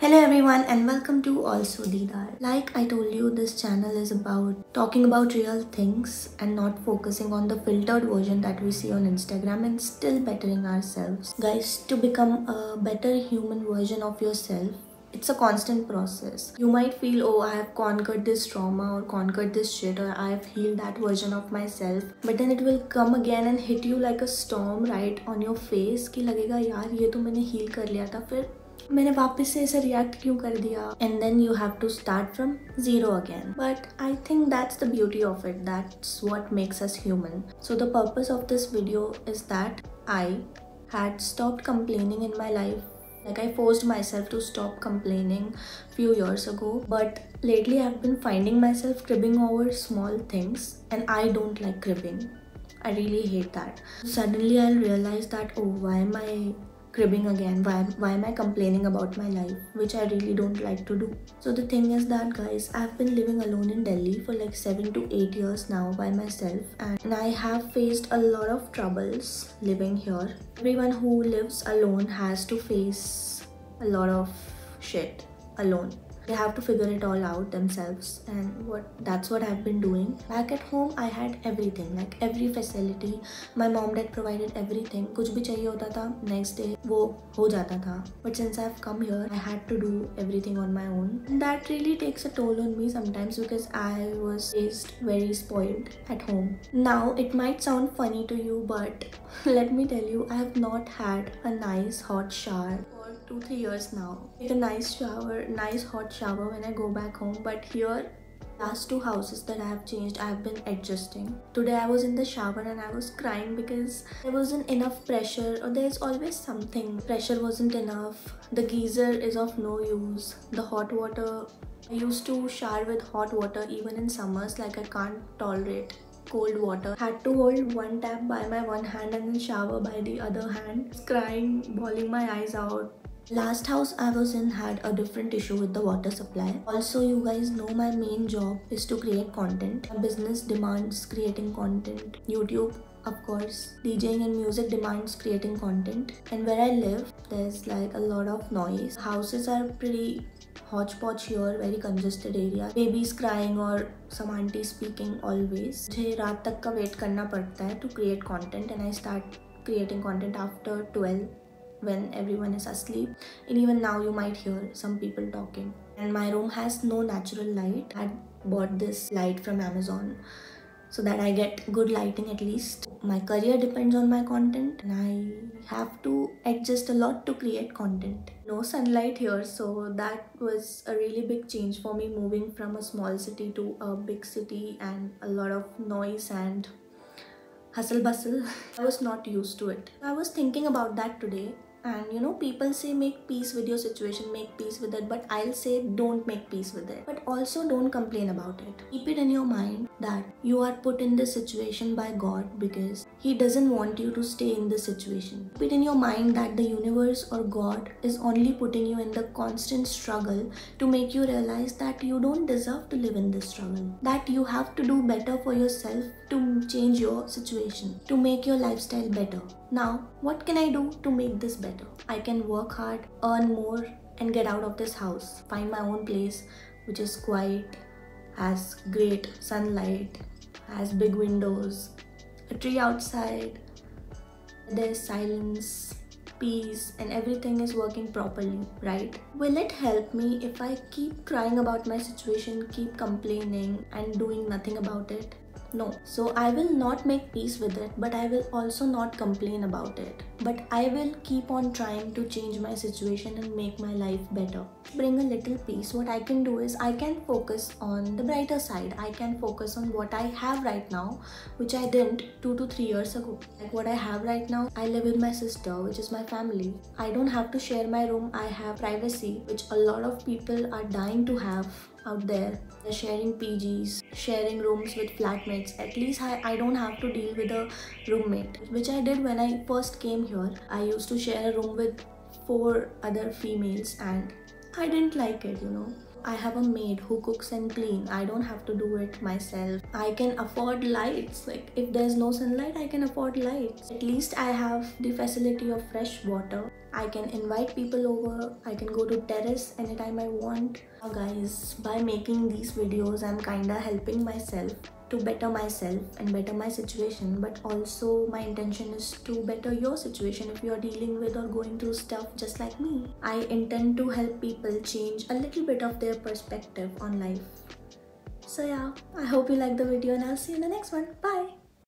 Hello everyone and welcome to Also Didar. Like I told you, this channel is about talking about real things and not focusing on the filtered version that we see on Instagram and still bettering ourselves. Guys, to become a better human version of yourself, it's a constant process. You might feel, oh, I have conquered this trauma or conquered this shit or I have healed that version of myself. But then it will come again and hit you like a storm right on your face कि लगेगा यार ये तो मैंने heal कर लिया था फिर मैंने वापस से ऐसे रिएक्ट क्यों कर दिया and then you have to start from zero again but I think that's the beauty of it that's what makes us human so the purpose of this video is that I had stopped complaining in my life. Like I forced myself to stop complaining few years ago, but lately I've been finding myself cribbing over small things and I don't like cribbing. I really hate that. Suddenly I'll realize that, oh, why am I cribbing again? Why am I complaining about my life, which I really don't like to do? So the thing is that, guys, I've been living alone in Delhi for like 7 to 8 years now by myself, and I have faced a lot of troubles living here. Everyone who lives alone has to face a lot of shit alone. They have to figure it all out themselves, and that's what I've been doing. Back at home I had everything, like every facility. My mom dad provided everything. कुछ भी चाहिए होता था next day वो हो जाता था. But since I've come here, I had to do everything on my own. And that really takes a toll on me sometimes because I was raised very spoiled at home. Now it might sound funny to you, but let me tell you, I have not had a nice hot shower 2-3 years now. Take a nice shower, nice hot shower when I go back home. But here, last 2 houses that I have changed, I have been adjusting. Today I was in the shower and I was crying because there wasn't enough pressure, or there's always something. Pressure wasn't enough. The geyser is of no use. The hot water, I used to shower with hot water even in summers. Like I can't tolerate cold water. Had to hold one tap by my one hand and then shower by the other hand. Crying, bawling my eyes out. Last house I was in had a different issue with the water supply. Also, you guys know my main job is to create content. My business demands creating content. YouTube, of course. DJing and music demands creating content. And where I live, there's like a lot of noise. Houses are pretty hodgepodge here, very congested area. Babies crying or some auntie speaking always. मुझे रात तक का wait करना पड़ता है to create content, and I start creating content after 12 when everyone is asleep. And even now you might hear some people talking. And my room has no natural light. I bought this light from Amazon so that I get good lighting at least. My career depends on my content and I have to adjust a lot to create content. No sunlight here, so that was a really big change for me, moving from a small city to a big city and a lot of noise and hustle bustle. I was not used to it. I was thinking about that today. And you know, people say make peace with your situation, make peace with it, but I'll say don't make peace with it. But also don't complain about it. Keep it in your mind that you are put in this situation by God because He doesn't want you to stay in this situation. Keep it in your mind that the universe or God is only putting you in the constant struggle to make you realize that you don't deserve to live in this struggle. That you have to do better for yourself to change your situation, to make your lifestyle better. Now, what can I do to make this better? I can work hard, earn more, and get out of this house. Find my own place, which is quiet, has great sunlight, has big windows, a tree outside. There's silence, peace, and everything is working properly, right? Will it help me if I keep crying about my situation, keep complaining, and doing nothing about it? No. So I will not make peace with it, but I will also not complain about it. But I will keep on trying to change my situation and make my life better. Bring a little peace. What I can do is I can focus on the brighter side. I can focus on what I have right now, which I didn't 2 to 3 years ago. Like what I have right now, I live with my sister, which is my family. I don't have to share my room. I have privacy, which a lot of people are dying to have out there. They're sharing PGs, sharing rooms with flatmates. At least I don't have to deal with a roommate, which I did when I first came here. I used to share a room with 4 other females and I didn't like it, you know. I have a maid who cooks and clean. I don't have to do it myself. I can afford lights. Like if there's no sunlight, I can afford lights. At least I have the facility of fresh water. I can invite people over. I can go to terrace anytime I want. Guys, by making these videos, I'm kinda helping myself to better myself and better my situation, but also my intention is to better your situation if you're dealing with or going through stuff just like me. I intend to help people change a little bit of their perspective on life. So yeah, I hope you like the video and I'll see you in the next one. Bye!